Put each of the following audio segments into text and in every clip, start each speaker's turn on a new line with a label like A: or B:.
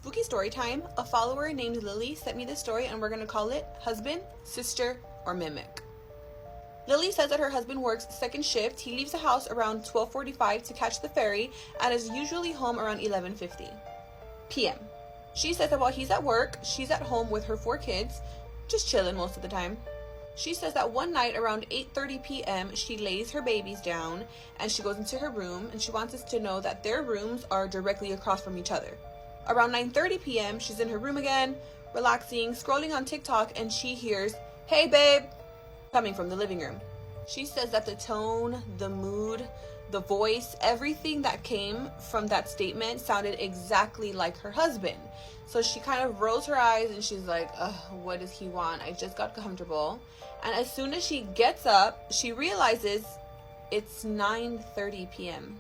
A: Spooky story time. A follower named Lily sent me this story and we're going to call it Husband, Sister, or Mimic. Lily says that her husband works second shift. He leaves the house around 12:45 to catch the ferry and is usually home around 11:50 p.m. She says that while he's at work, she's at home with her 4 kids, just chilling most of the time. She says that one night around 8:30 p.m. she lays her babies down and she goes into her room, and she wants us to know that their rooms are directly across from each other. Around 9:30 p.m. she's in her room again, relaxing, scrolling on TikTok, and she hears, "Hey babe," coming from the living room. She says that the tone, the mood, the voice, everything that came from that statement sounded exactly like her husband. So she kind of rolls her eyes and she's like, ugh, what does he want? I just got comfortable. And as soon as she gets up, she realizes it's 9:30 p.m.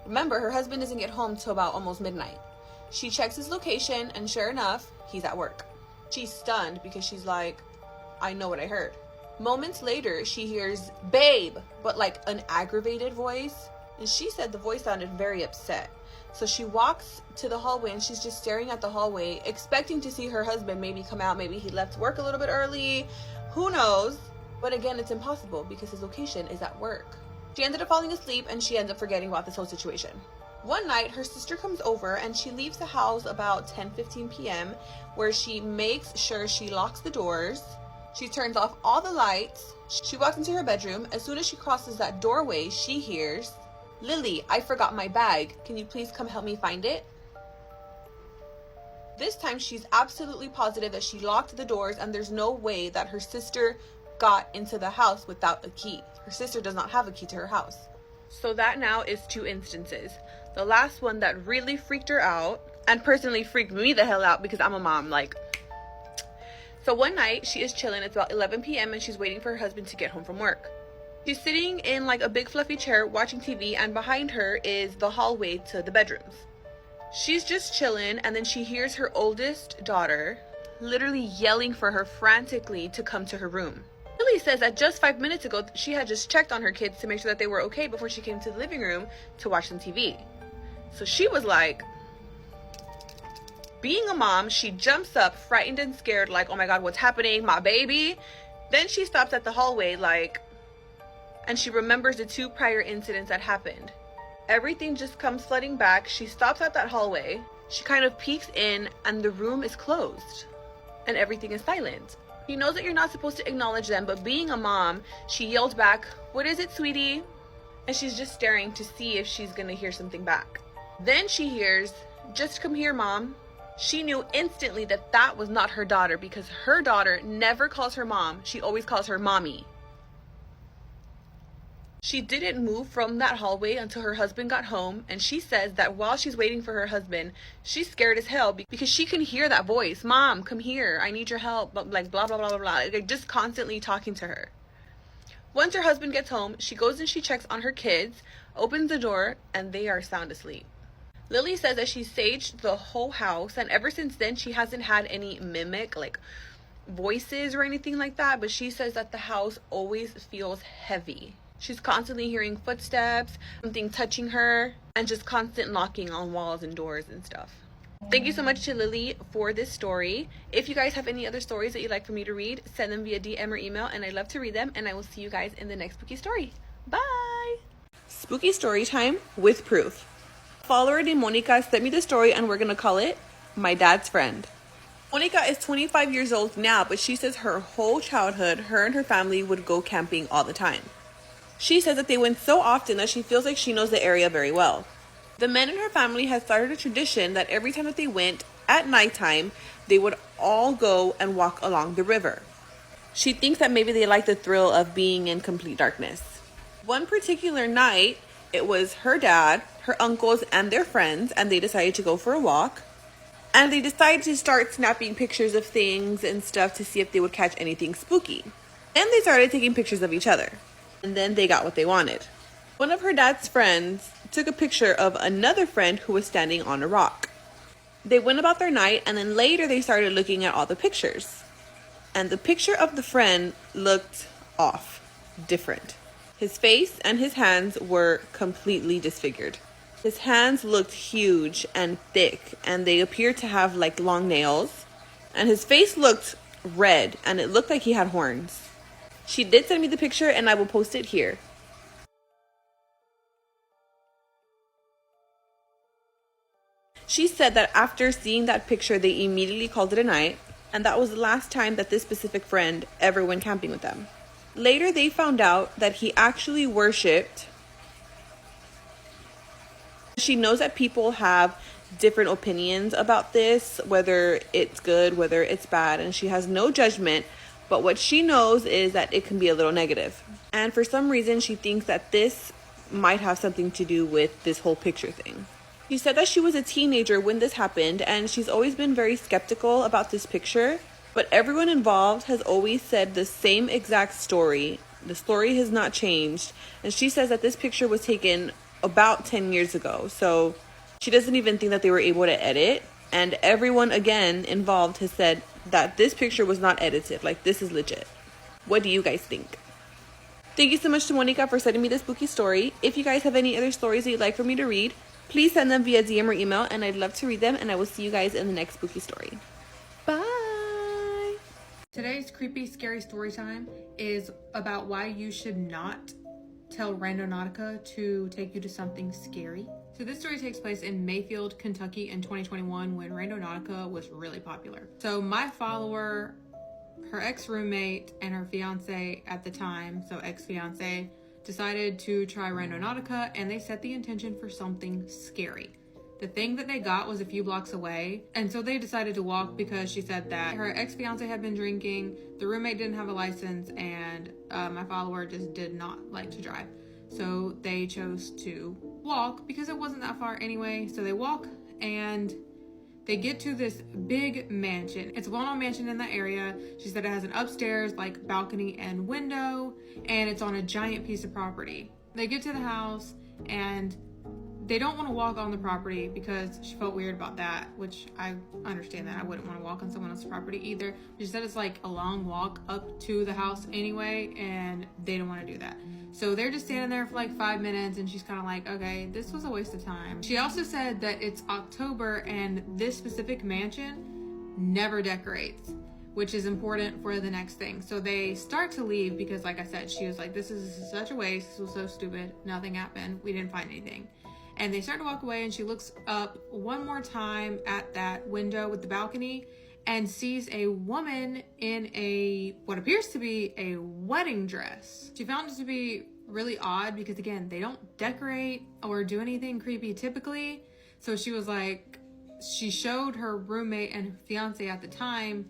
A: Remember, her husband doesn't get home till about almost midnight. She checks his location and sure enough, he's at work. She's stunned because she's like, I know what I heard. Moments later, she hears "babe," but like an aggravated voice. And she said the voice sounded very upset. So she walks to the hallway and she's just staring at the hallway, expecting to see her husband maybe come out. Maybe he left work a little bit early. Who knows? But again, it's impossible because his location is at work. She ended up falling asleep and she ends up forgetting about this whole situation. One night, her sister comes over and she leaves the house about 10:15 p.m. where she makes sure she locks the doors. She turns off all the lights. She walks into her bedroom. As soon as she crosses that doorway, she hears, "Lily, I forgot my bag. Can you please come help me find it?" This time, she's absolutely positive that she locked the doors and there's no way that her sister got into the house without a key. Her sister does not have a key to her house. So that now is 2 instances. The last one that really freaked her out, and personally freaked me the hell out because I'm a mom, So one night, she is chilling. It's about 11 p.m. and she's waiting for her husband to get home from work. She's sitting in a big fluffy chair watching TV, and behind her is the hallway to the bedrooms. She's just chilling, and then she hears her oldest daughter literally yelling for her frantically to come to her room. Lily says that just 5 minutes ago, she had just checked on her kids to make sure that they were okay before she came to the living room to watch some TV. So she was like, being a mom, she jumps up, frightened and scared, like, oh my God, what's happening? My baby. Then she stops at the hallway, and she remembers the 2 prior incidents that happened. Everything just comes flooding back. She stops at that hallway. She kind of peeks in, and the room is closed. And everything is silent. She knows that you're not supposed to acknowledge them, but being a mom, she yelled back, "What is it, sweetie?" And she's just staring to see if she's gonna hear something back. Then she hears, "Just come here, Mom." She knew instantly that that was not her daughter because her daughter never calls her mom. She always calls her mommy. She didn't move from that hallway until her husband got home, and she says that while she's waiting for her husband, she's scared as hell because she can hear that voice, "Mom, come here. I need your help." Blah, blah, blah, blah, blah. Just constantly talking to her. Once her husband gets home, she goes and she checks on her kids, opens the door, and they are sound asleep. Lily says that she saged the whole house, and ever since then, she hasn't had any mimic, voices or anything like that, but she says that the house always feels heavy. She's constantly hearing footsteps, something touching her, and just constant knocking on walls and doors and stuff. Thank you so much to Lily for this story. If you guys have any other stories that you'd like for me to read, send them via DM or email, and I love to read them, and I will see you guys in the next spooky story. Bye! Spooky story time with proof. Follower named Monica sent me the story, and we're gonna call it My Dad's Friend. Monica is 25 years old now, but she says her whole childhood, her and her family would go camping all the time. She says that they went so often that she feels like she knows the area very well. The men in her family had started a tradition that every time that they went at nighttime, they would all go and walk along the river. She thinks that maybe they like the thrill of being in complete darkness. One particular night, it was her dad, her uncles, and their friends, and they decided to go for a walk. And they decided to start snapping pictures of things and stuff to see if they would catch anything spooky. And they started taking pictures of each other. And then they got what they wanted. One of her dad's friends took a picture of another friend who was standing on a rock. They went about their night, and then later they started looking at all the pictures. And the picture of the friend looked off, different. His face and his hands were completely disfigured. His hands looked huge and thick, and they appeared to have like long nails. And his face looked red, and it looked like he had horns. She did send me the picture, and I will post it here. She said that after seeing that picture, they immediately called it a night, and that was the last time that this specific friend ever went camping with them. Later, they found out that he actually worshipped. She knows that people have different opinions about this, whether it's good, whether it's bad, and she has no judgment, but what she knows is that it can be a little negative. And for some reason, she thinks that this might have something to do with this whole picture thing. She said that she was a teenager when this happened, and she's always been very skeptical about this picture, but everyone involved has always said the same exact story. The story has not changed, and she says that this picture was taken about 10 years ago, so she doesn't even think that they were able to edit, and everyone again involved has said that this picture was not edited, like this is legit. What do you guys think? Thank you so much to Monica for sending me this spooky story. If you guys have any other stories that you'd like for me to read, please send them via DM or email, and I'd love to read them, and I will see you guys in the next spooky story. Bye! Today's creepy, scary story time is about why you should not tell Randonautica to take you to something scary. So this story takes place in Mayfield, Kentucky in 2021 when Randonautica was really popular. So my follower, her ex-roommate, and her fiance at the time, so ex-fiance, decided to try Randonautica, and they set the intention for something scary. The thing that they got was a few blocks away, and so they decided to walk because she said that her ex-fiance had been drinking, the roommate didn't have a license, and my follower just did not like to drive. So they chose to walk because it wasn't that far anyway. So they walk and they get to this big mansion. It's a well-known mansion in that area. She said it has an upstairs like balcony and window, and it's on a giant piece of property. They get to the house and they don't want to walk on the property because she felt weird about that, which I understand that. I wouldn't want to walk on someone else's property either. She said it's like a long walk up to the house anyway, and they don't want to do that. So they're just standing there for like 5 minutes, and she's kind of like, okay, this was a waste of time. She also said that it's October and this specific mansion never decorates, which is important for the next thing. So they start to leave because, like I said, she was like, this is such a waste. This was so stupid. Nothing happened. We didn't find anything. And they start to walk away, and she looks up one more time at that window with the balcony and sees a woman in what appears to be a wedding dress. She found it to be really odd because, again, they don't decorate or do anything creepy typically. So she was like, she showed her roommate and fiance at the time,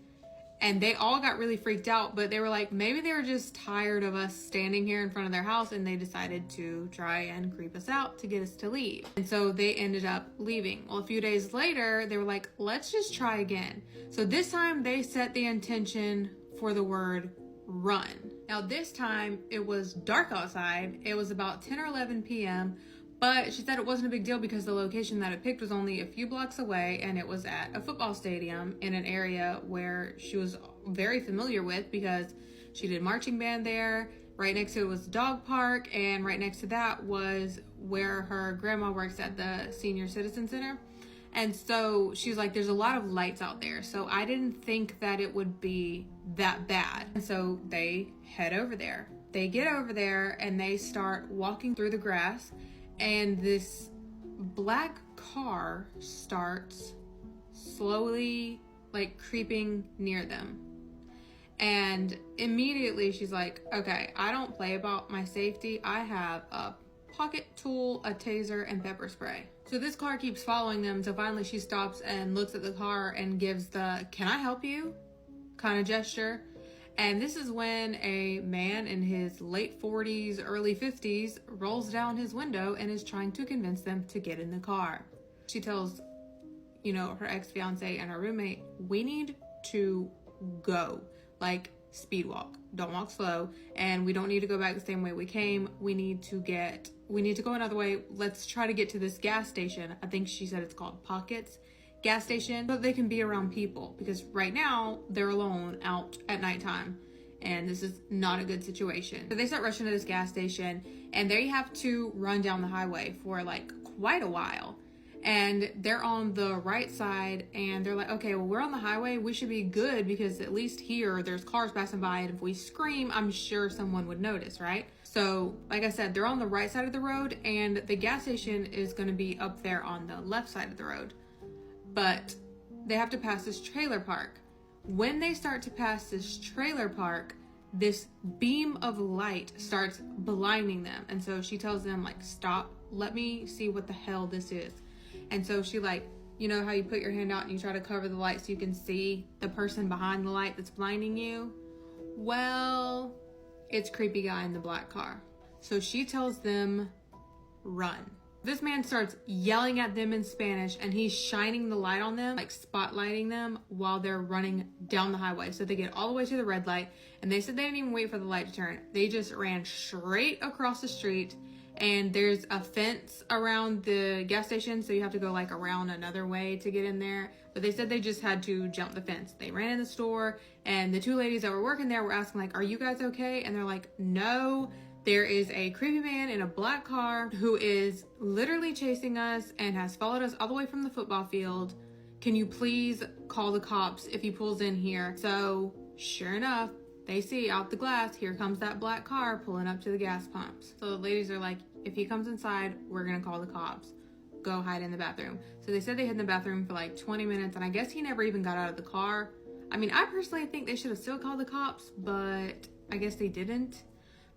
A: and they all got really freaked out, but they were like, maybe they were just tired of us standing here in front of their house, and they decided to try and creep us out to get us to leave. And so they ended up leaving. Well, a few days later, they were like, let's just try again. So this time they set the intention for the word run. Now this time it was dark outside. It was about 10 or 11 p.m., but she said it wasn't a big deal because the location that it picked was only a few blocks away, and it was at a football stadium in an area where she was very familiar with because she did marching band there. Right next to it was the dog park, and right next to that was where her grandma works at the Senior Citizen Center. And so she was like, there's a lot of lights out there, so I didn't think that it would be that bad. And so they head over there. They get over there and they start walking through the grass, and this black car starts slowly like creeping near them. And immediately she's like, okay, I don't play about my safety. I have a pocket tool, a taser, and pepper spray. So this car keeps following them. So finally she stops and looks at the car and gives the "can I help you" kind of gesture. And this is when a man in his late 40s, early 50s rolls down his window and is trying to convince them to get in the car. She tells, her ex-fiance and her roommate, we need to go, like speed walk. Don't walk slow, and we don't need to go back the same way we came. We need to go another way. Let's try to get to this gas station. I think she said it's called Pockets gas station, so they can be around people, because right now they're alone out at nighttime
B: and this is not a good situation. So they start rushing to this gas station, and they have to run down the highway for like quite a while. And they're on the right side, and they're like, okay, well, we're on the highway. We should be good because at least here there's cars passing by, and if we scream, I'm sure someone would notice, right? So, like I said, they're on the right side of the road, and the gas station is going to be up there on the left side of the road. But they have to pass this trailer park. When they start to pass this trailer park, this beam of light starts blinding them. And so she tells them, like, stop, let me see what the hell this is. And so she, like, you know how you put your hand out and you try to cover the light so you can see the person behind the light that's blinding you? Well, it's creepy guy in the black car. So she tells them, run. This man starts yelling at them in Spanish, and he's shining the light on them, like spotlighting them while they're running down the highway. So they get all the way to the red light, and they said they didn't even wait for the light to turn. They just ran straight across the street, and there's a fence around the gas station, so you have to go like around another way to get in there. But they said they just had to jump the fence. They ran in the store, and the two ladies that were working there were asking, like, are you guys okay? And they're like, no. There is a creepy man in a black car who is literally chasing us and has followed us all the way from the football field. Can you please call the cops if he pulls in here? So sure enough, they see out the glass, here comes that black car pulling up to the gas pumps. So the ladies are like, if he comes inside, we're gonna call the cops. Go hide in the bathroom. So they said they hid in the bathroom for like 20 minutes, and I guess he never even got out of the car. I mean, I personally think they should have still called the cops, but I guess they didn't.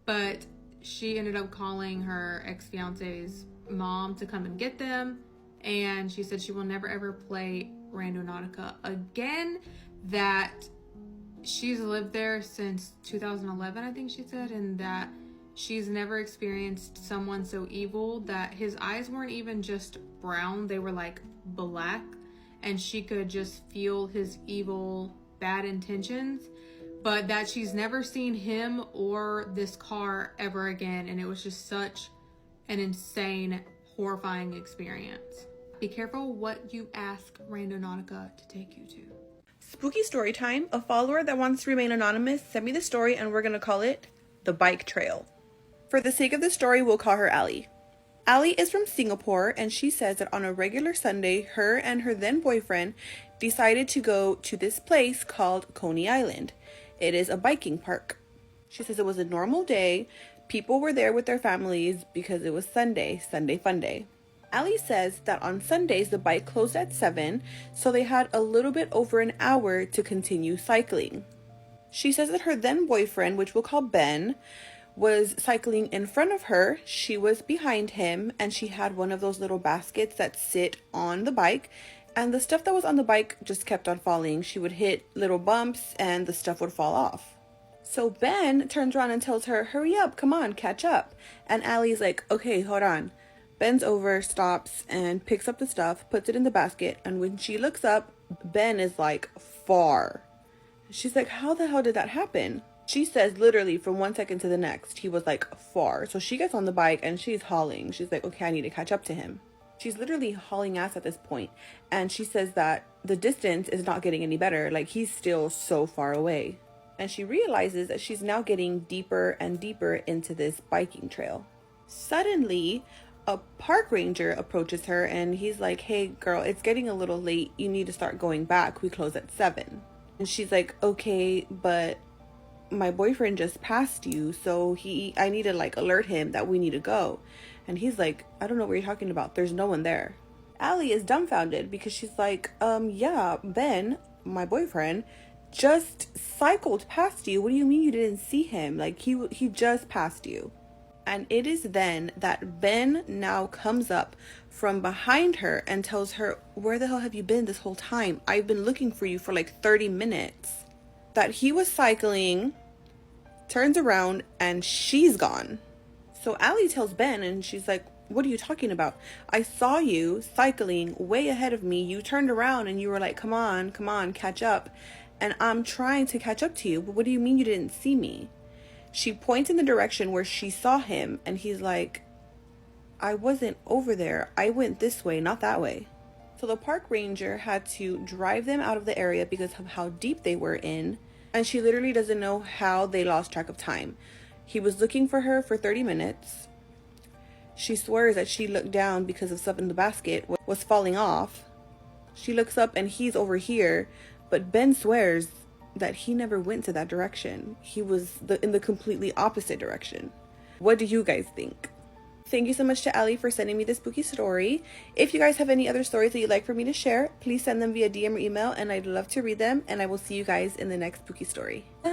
B: But she ended up calling her ex-fiance's mom to come and get them, and she said she will never ever play Randonautica again, that she's lived there since 2011, I think she said, and that she's never experienced someone so evil, that his eyes weren't even just brown, they were like black, and she could just feel his evil, bad intentions. But that she's never seen him or this car ever again. And it was just such an insane, horrifying experience. Be careful what you ask Randonautica to take you to.
A: Spooky story time. A follower that wants to remain anonymous sent me the story, and we're going to call it The Bike Trail. For the sake of the story, we'll call her Allie. Allie is from Singapore, and she says that on a regular Sunday, her and her then boyfriend decided to go to this place called Coney Island. It is a biking park. She says it was a normal day. People were there with their families because it was Sunday fun day. Allie says that on Sundays the bike closed at 7, so they had a little bit over an hour to continue cycling. She says that her then boyfriend, which we'll call Ben, was cycling in front of her. She was behind him, and she had one of those little baskets that sit on the bike. And the stuff that was on the bike just kept on falling. She would hit little bumps and the stuff would fall off. So Ben turns around and tells her, hurry up, come on, catch up. And Allie's like, okay, hold on. Bends over, stops, and picks up the stuff, puts it in the basket. And when she looks up, Ben is like far. She's like, how the hell did that happen? She says literally from 1 second to the next, he was like far. So she gets on the bike and she's hauling. She's like, okay, I need to catch up to him. She's literally hauling ass at this point, and she says that the distance is not getting any better, like he's still so far away. And she realizes that she's now getting deeper and deeper into this biking trail. Suddenly, a park ranger approaches her, and he's like, hey girl, it's getting a little late, you need to start going back, we close at 7. And she's like, okay, but my boyfriend just passed you, so I need to like alert him that we need to go. And he's like, I don't know what you're talking about. There's no one there. Allie is dumbfounded because she's like, yeah, Ben, my boyfriend, just cycled past you. What do you mean you didn't see him? Like, he just passed you. And it is then that Ben now comes up from behind her and tells her, where the hell have you been this whole time? I've been looking for you for like 30 minutes. That he was cycling, turns around, and she's gone. So Allie tells Ben, and she's like, what are you talking about? I saw you cycling way ahead of me. You turned around and you were like, come on, catch up. And I'm trying to catch up to you. But what do you mean you didn't see me? She points in the direction where she saw him, and he's like, I wasn't over there. I went this way, not that way. So the park ranger had to drive them out of the area because of how deep they were in. and she literally doesn't know how they lost track of time. He was looking for her for 30 minutes. She swears that she looked down because of stuff in the basket was falling off. She looks up and he's over here, but Ben swears that he never went to that direction. He was in the completely opposite direction. What do you guys think? Thank you so much to Allie for sending me this spooky story. If you guys have any other stories that you'd like for me to share, please send them via DM or email, and I'd love to read them, and I will see you guys in the next spooky story. Bye!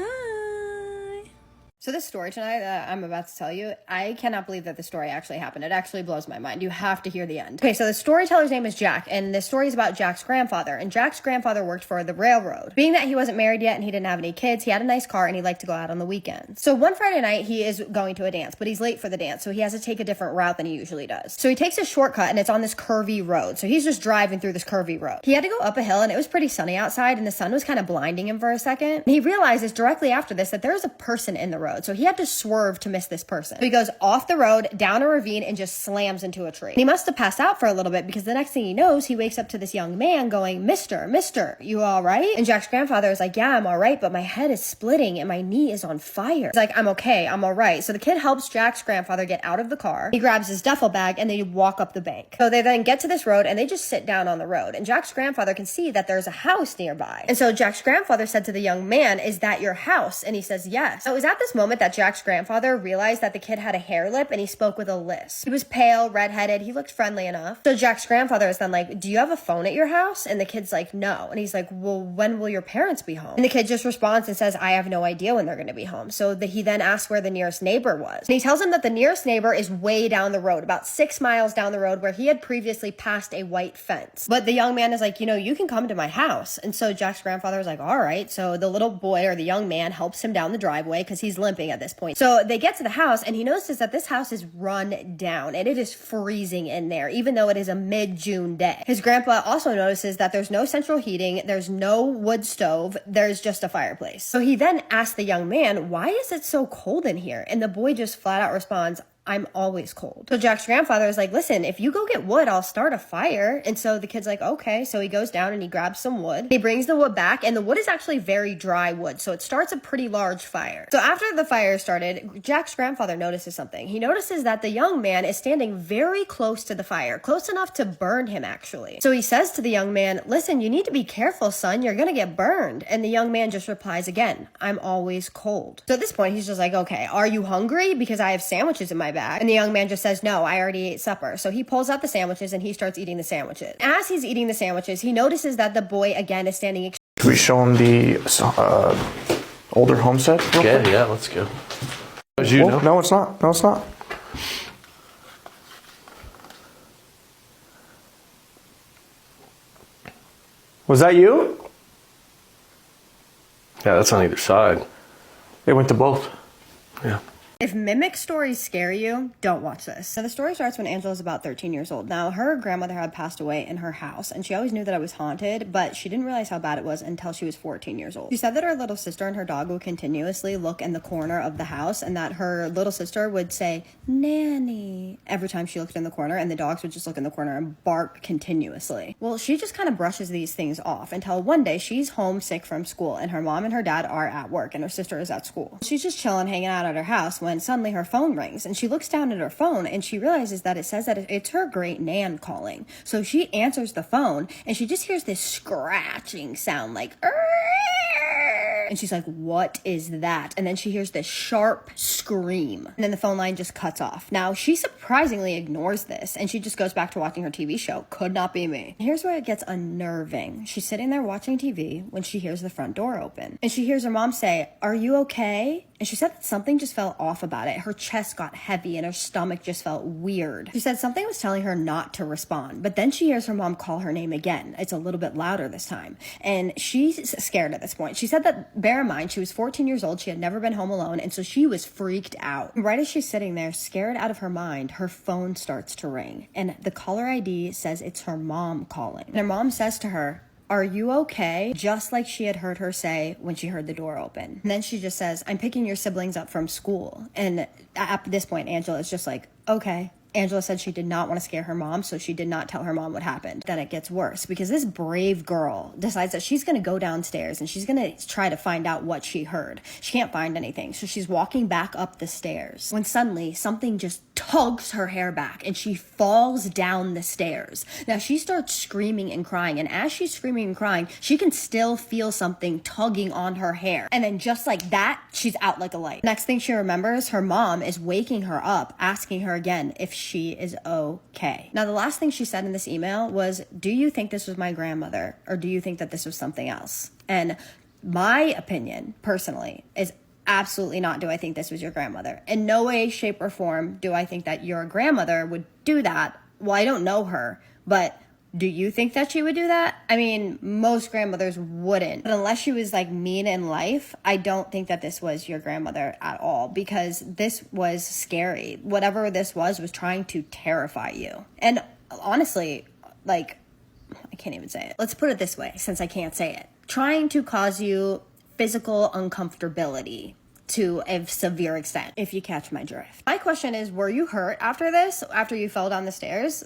C: So this story tonight that I'm about to tell you, I cannot believe that the story actually happened. It actually blows my mind. You have to hear the end. Okay, so the storyteller's name is Jack, and the story is about Jack's grandfather. And Jack's grandfather worked for the railroad. Being that he wasn't married yet and he didn't have any kids, he had a nice car and he liked to go out on the weekends. So one Friday night, he is going to a dance, but he's late for the dance, so he has to take a different route than he usually does. So he takes a shortcut, and it's on this curvy road. So he's just driving through this curvy road. He had to go up a hill, and it was pretty sunny outside, and the sun was kind of blinding him for a second. And he realizes directly after this that there is a person in the road, so he had to swerve to miss this person. So he goes off the road, down a ravine, and just slams into a tree. And he must have passed out for a little bit, because the next thing he knows, he wakes up to this young man going, Mister, you all right? And Jack's grandfather is like, yeah, I'm all right, but my head is splitting and my knee is on fire. He's like, I'm okay, I'm all right. So the kid helps Jack's grandfather get out of the car. He grabs his duffel bag and they walk up the bank. So they then get to this road and they just sit down on the road. And Jack's grandfather can see that there's a house nearby. And so Jack's grandfather said to the young man, is that your house? And he says, yes. So it was at this moment that Jack's grandfather realized that the kid had a hair lip and he spoke with a lisp. He was pale, redheaded, he looked friendly enough. So Jack's grandfather is then like, do you have a phone at your house? And the kid's like, no. And he's like, well, when will your parents be home? And the kid just responds and says, I have no idea when they're going to be home. So he then asks where the nearest neighbor was. And he tells him that the nearest neighbor is way down the road, about 6 miles down the road, where he had previously passed a white fence. But the young man is like, you can come to my house. And so Jack's grandfather is like, all right. So the little boy, or the young man, helps him down the driveway because he's limping at this point. So they get to the house and he notices that this house is run down and it is freezing in there, even though it is a mid-June day. His grandpa also notices that there's no central heating, there's no wood stove, there's just a fireplace. So he then asks the young man, why is it so cold in here? And the boy just flat out responds, I'm always cold. So Jack's grandfather is like, listen, if you go get wood, I'll start a fire. And so the kid's like, okay. So he goes down and he grabs some wood. He brings the wood back, and the wood is actually very dry wood. So it starts a pretty large fire. So after the fire started, Jack's grandfather notices something. He notices that the young man is standing very close to the fire, close enough to burn him actually. So he says to the young man, listen, you need to be careful, son. You're going to get burned. And the young man just replies again, I'm always cold. So at this point, he's just like, okay, are you hungry? Because I have sandwiches in my bag. And the young man just says, no, I already ate supper. So he pulls out the sandwiches and he starts eating the sandwiches. As he's eating the sandwiches, he notices that the boy again is standing.
D: Can we show him the older homestead?
E: Yeah, let's go. As you know.
D: No, it's not. No, it's not. Was that you?
E: Yeah, that's on either side.
D: They went to both.
E: Yeah.
C: If mimic stories scare you, don't watch this. So the story starts when Angela's about 13 years old. Now, her grandmother had passed away in her house, and she always knew that it was haunted, but she didn't realize how bad it was until she was 14 years old. She said that her little sister and her dog would continuously look in the corner of the house, and that her little sister would say, Nanny, every time she looked in the corner, and the dogs would just look in the corner and bark continuously. Well, she just kind of brushes these things off until one day she's homesick from school, and her mom and her dad are at work, and her sister is at school. She's just chilling, hanging out at her house when suddenly her phone rings, and she looks down at her phone and she realizes that it says that it's her great nan calling. So she answers the phone and she just hears this scratching sound like and she's like, what is that? And then she hears this sharp scream, and then the phone line just cuts off. Now she surprisingly ignores this and she just goes back to watching her TV show. Could not be me. Here's where it gets unnerving. She's sitting there watching TV when she hears the front door open, and she hears her mom say, are you okay? And she said that something just felt off about it. Her chest got heavy and her stomach just felt weird. She said something was telling her not to respond, but then she hears her mom call her name again. It's a little bit louder this time, and she's scared at this point. She said that, bear in mind, she was 14 years old. She had never been home alone, and so she was freaked out. Right as she's sitting there, scared out of her mind, her phone starts to ring, and the caller ID says it's her mom calling. And her mom says to her, are you okay? Just like she had heard her say when she heard the door open. And then she just says, I'm picking your siblings up from school. And at this point, Angela is just like, okay. Angela said she did not want to scare her mom, so she did not tell her mom what happened. Then it gets worse because this brave girl decides that she's going to go downstairs and she's going to try to find out what she heard. She can't find anything, so she's walking back up the stairs when suddenly something just tugs her hair back and she falls down the stairs. Now she starts screaming and crying, and as she's screaming and crying, she can still feel something tugging on her hair. And then just like that, she's out like a light. Next thing she remembers, her mom is waking her up, asking her again if she is okay. Now the last thing she said in this email was, do you think this was my grandmother, or do you think that this was something else? And my opinion personally is absolutely not do I think this was your grandmother. In no way, shape, or form do I think that your grandmother would do that. Well, I don't know her, but do you think that she would do that? I mean, most grandmothers wouldn't. But unless she was like mean in life, I don't think that this was your grandmother at all, because this was scary. Whatever this was trying to terrify you. And honestly, like, I can't even say it. Let's put it this way, since I can't say it. Trying to cause you physical uncomfortability to a severe extent, if you catch my drift. My question is, were you hurt after this? After you fell down the stairs?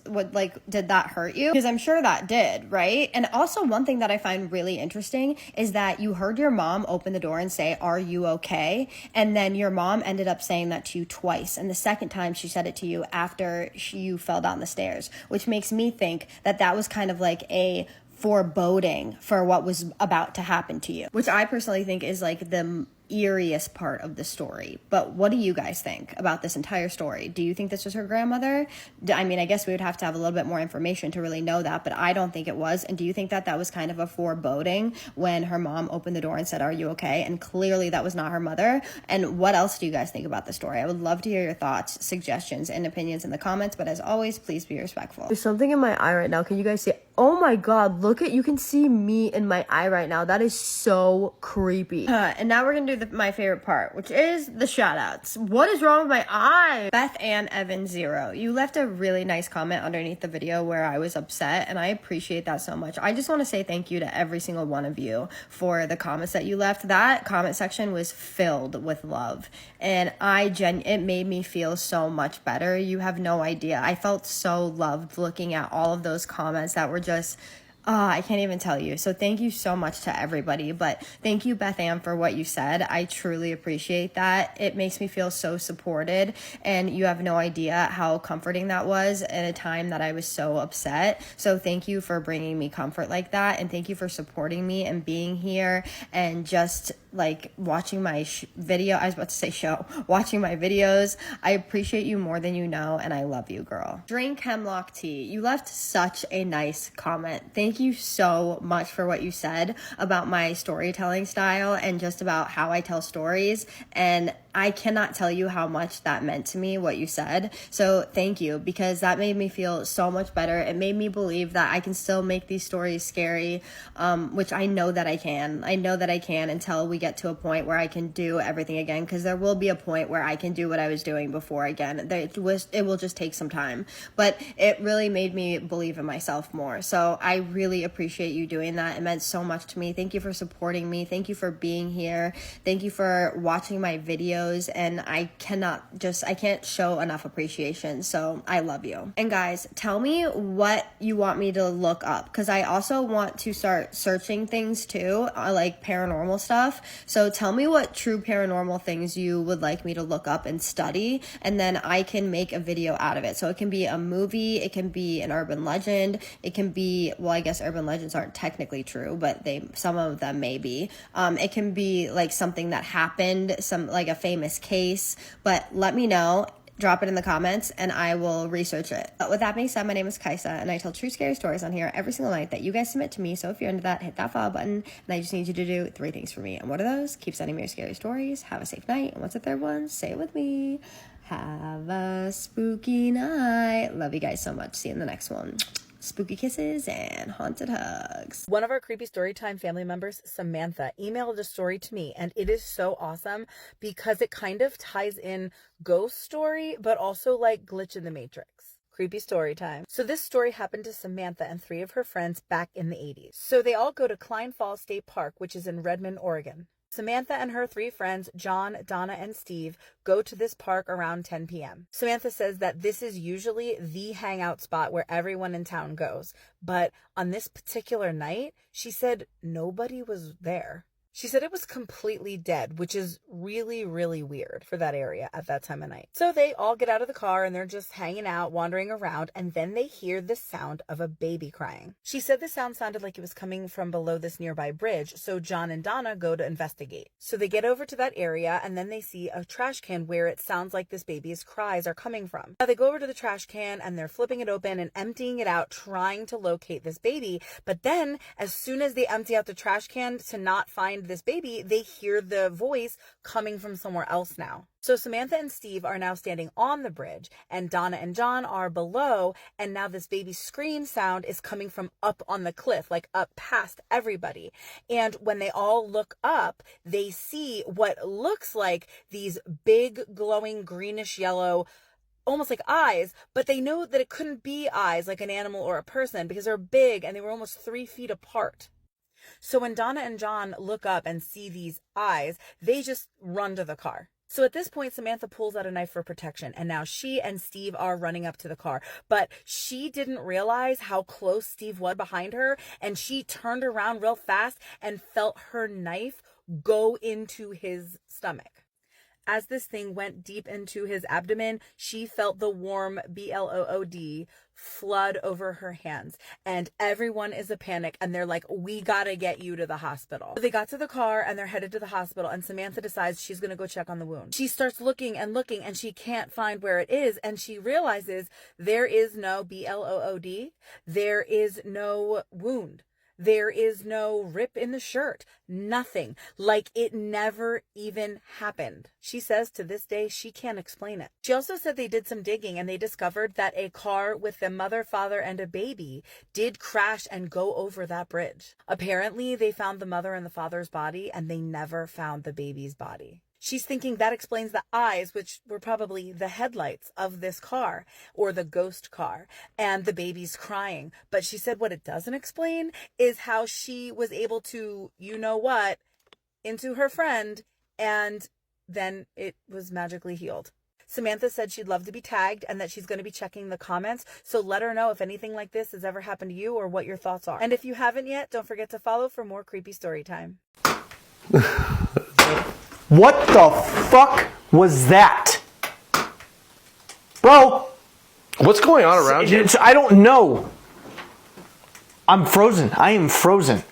C: Did that hurt you? Because I'm sure that did, right? And also one thing that I find really interesting is that you heard your mom open the door and say, "Are you okay?" And then your mom ended up saying that to you twice. And the second time she said it to you after you fell down the stairs, which makes me think that that was kind of like a foreboding for what was about to happen to you, which I personally think is like the eeriest part of the story. But what do you guys think about this entire story? Do you think this was her grandmother? I mean, I guess we would have to have a little bit more information to really know that, but I don't think it was. And do you think that that was kind of a foreboding when her mom opened the door and said, "Are you okay?" And clearly that was not her mother. And what else do you guys think about the story? I would love to hear your thoughts, suggestions, and opinions in the comments, but as always, please be respectful.
F: There's something in my eye right now. Can you guys see it? Oh my god, you can see me in my eye right now. That is so creepy.
C: And now we're gonna do my favorite part, which is the shout outs. What is wrong with my eye? Beth Ann Evan 0. You left a really nice comment underneath the video where I was upset, and I appreciate that so much. I just want to say thank you to every single one of you for the comments that you left. That comment section was filled with love, and it made me feel so much better. You have no idea. I felt so loved looking at all of those comments that were just, I can't even tell you. So thank you so much to everybody. But thank you, Beth Ann, for what you said. I truly appreciate that. It makes me feel so supported. And you have no idea how comforting that was at a time that I was so upset. So thank you for bringing me comfort like that. And thank you for supporting me and being here and just like watching my video. I was about to say show. Watching my videos. I appreciate you more than you know. And I love you, girl. Drink hemlock tea. You left such a nice comment. Thank you so much for what you said about my storytelling style and just about how I tell stories. And I cannot tell you how much that meant to me, what you said. So thank you, because that made me feel so much better. It made me believe that I can still make these stories scary, which I know that I can. I know that I can until we get to a point where I can do everything again, because there will be a point where I can do what I was doing before again. It will just take some time. But it really made me believe in myself more. So I really appreciate you doing that. It meant so much to me. Thank you for supporting me. Thank you for being here. Thank you for watching my videos. And I can't show enough appreciation. So I love you. And guys, tell me what you want me to look up, because I also want to start searching things too, like paranormal stuff. So tell me what true paranormal things you would like me to look up and study, and then I can make a video out of it. So it can be a movie, it can be an urban legend, it can be, well, I guess urban legends aren't technically true, but some of them may be. It can be like something that happened, like a famous case, but let me know. Drop it in the comments and I will research it. But with that being said, my name is Kaisa and I tell true scary stories on here every single night that you guys submit to me. So if you're into that, hit that follow button, and I just need you to do 3 things for me. And what are those? Keep sending me your scary stories. Have a safe night. And what's the third one? Say it with me. Have a spooky night. Love you guys so much. See you in the next one. Spooky kisses and haunted hugs.
G: One of our creepy Storytime family members, Samantha, emailed a story to me, and it is so awesome because it kind of ties in ghost story, but also like glitch in the matrix. Creepy story time. So this story happened to Samantha and 3 of her friends back in the 80s. So they all go to Klein Falls State Park, which is in Redmond, Oregon. Samantha and her 3 friends, John, Donna, and Steve, go to this park around 10 p.m. Samantha says that this is usually the hangout spot where everyone in town goes. But on this particular night, she said nobody was there. She said it was completely dead, which is really, really weird for that area at that time of night. So they all get out of the car and they're just hanging out, wandering around, and then they hear the sound of a baby crying. She said the sound sounded like it was coming from below this nearby bridge, so John and Donna go to investigate. So they get over to that area and then they see a trash can where it sounds like this baby's cries are coming from. Now they go over to the trash can and they're flipping it open and emptying it out, trying to locate this baby. But then as soon as they empty out the trash can to not find this baby, they hear the voice coming from somewhere else now. So Samantha and Steve are now standing on the bridge and Donna and John are below, and now this baby's scream sound is coming from up on the cliff, like up past everybody. And when they all look up, they see what looks like these big glowing greenish yellow, almost like eyes, but they know that it couldn't be eyes like an animal or a person because they're big and they were almost 3 feet apart. So when Donna and John look up and see these eyes, they just run to the car. So at this point, Samantha pulls out a knife for protection, and now she and Steve are running up to the car. But she didn't realize how close Steve was behind her, and she turned around real fast and felt her knife go into his stomach. As this thing went deep into his abdomen, she felt the warm blood flood over her hands, and everyone is a panic, and they're like, we gotta get you to the hospital. So they got to the car and they're headed to the hospital, and Samantha decides she's gonna go check on the wound. She starts looking and looking and she can't find where it is, and she realizes there is no blood, there is no wound. There is no rip in the shirt, nothing, like it never even happened. She says to this day, she can't explain it. She also said they did some digging and they discovered that a car with the mother, father, and a baby did crash and go over that bridge. Apparently, they found the mother and the father's body and they never found the baby's body. She's thinking that explains the eyes, which were probably the headlights of this car or the ghost car, and the baby's crying. But she said what it doesn't explain is how she was able to, you know what, into her friend, and then it was magically healed. Samantha said she'd love to be tagged and that she's going to be checking the comments. So let her know if anything like this has ever happened to you or what your thoughts are. And if you haven't yet, don't forget to follow for more creepy story time.
D: What the fuck was that? Bro!
E: What's going on around you?
D: I don't know. I'm frozen. I am frozen.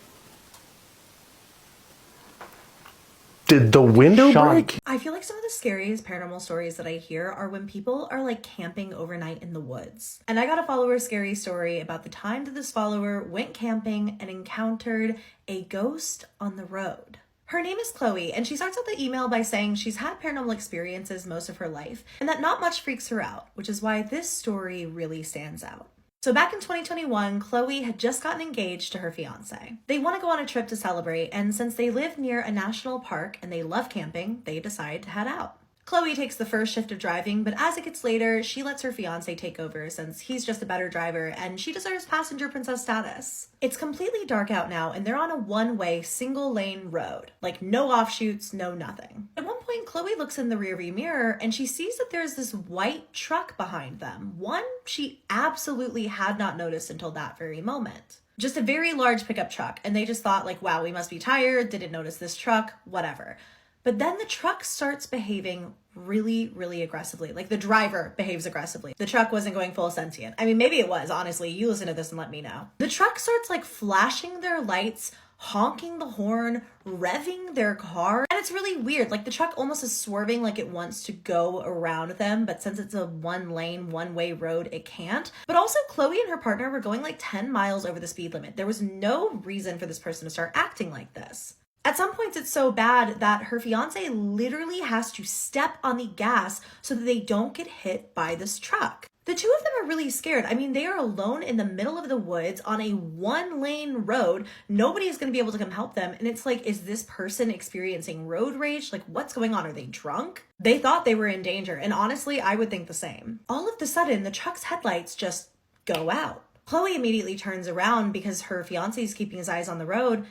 E: Did the window
D: Sean.
E: break?
H: I feel like some of the scariest paranormal stories that I hear are when people are like camping overnight in the woods. And I got a follower's scary story about the time that this follower went camping and encountered a ghost on the road. Her name is Chloe, and she starts out the email by saying she's had paranormal experiences most of her life, and that not much freaks her out, which is why this story really stands out. So back in 2021, Chloe had just gotten engaged to her fiance. They want to go on a trip to celebrate, and since they live near a national park and they love camping, they decide to head out. Chloe takes the first shift of driving, but as it gets later, she lets her fiance take over since he's just a better driver and she deserves passenger princess status. It's completely dark out now and they're on a one-way, single-lane road. Like no offshoots, no nothing. At one point, Chloe looks in the rearview mirror and she sees that there's this white truck behind them. One she absolutely had not noticed until that very moment. Just a very large pickup truck, and they just thought like, wow, we must be tired, didn't notice this truck, whatever. But then the truck starts behaving really, really aggressively. Like the driver behaves aggressively. The truck wasn't going full sentient. I mean, maybe it was, honestly. You listen to this and let me know. The truck starts like flashing their lights, honking the horn, revving their car. And it's really weird. Like the truck almost is swerving like it wants to go around them. But since it's a one lane, one way road, it can't. But also Chloe and her partner were going like 10 miles over the speed limit. There was no reason for this person to start acting like this. At some points, it's so bad that her fiance literally has to step on the gas so that they don't get hit by this truck. The two of them are really scared. I mean, they are alone in the middle of the woods on a one-lane road. Nobody is going to be able to come help them. And it's like, is this person experiencing road rage? Like, what's going on? Are they drunk? They thought they were in danger. And honestly, I would think the same. All of a sudden, the truck's headlights just go out. Chloe immediately turns around because her fiance is keeping his eyes on the road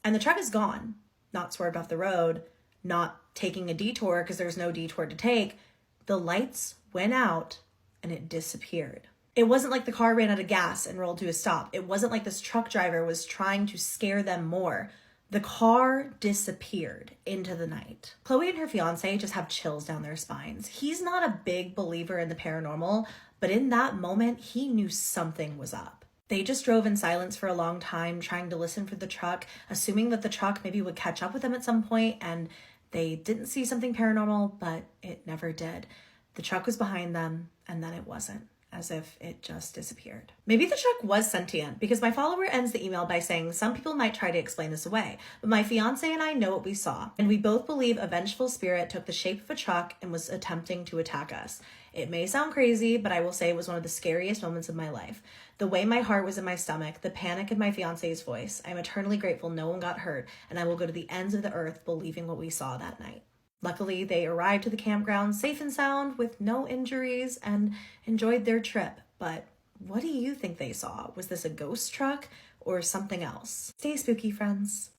H: and the truck is gone. not swerved off the road, not taking a detour because there's no detour to take. The lights went out and it disappeared. It wasn't like the car ran out of gas and rolled to a stop. It wasn't like this truck driver was trying to scare them more. The car disappeared into the night. Chloe and her fiance just have chills down their spines. He's not a big believer in the paranormal, but in that moment, he knew something was up. They just drove in silence for a long time, trying to listen for the truck, assuming that the truck maybe would catch up with them at some point, and they didn't see something paranormal, but it never did. The truck was behind them, and then it wasn't, as if it just disappeared. Maybe the truck was sentient, because my follower ends the email by saying some people might try to explain this away, but my fiance and I know what we saw, and we both believe a vengeful spirit took the shape of a truck and was attempting to attack us. It may sound crazy, but I will say it was one of the scariest moments of my life. The way my heart was in my stomach, the panic in my fiance's voice, I'm eternally grateful no one got hurt, and I will go to the ends of the earth believing what we saw that night. Luckily, they arrived to the campground safe and sound with no injuries and enjoyed their trip. But what do you think they saw? Was this a ghost truck or something else? Stay spooky, friends.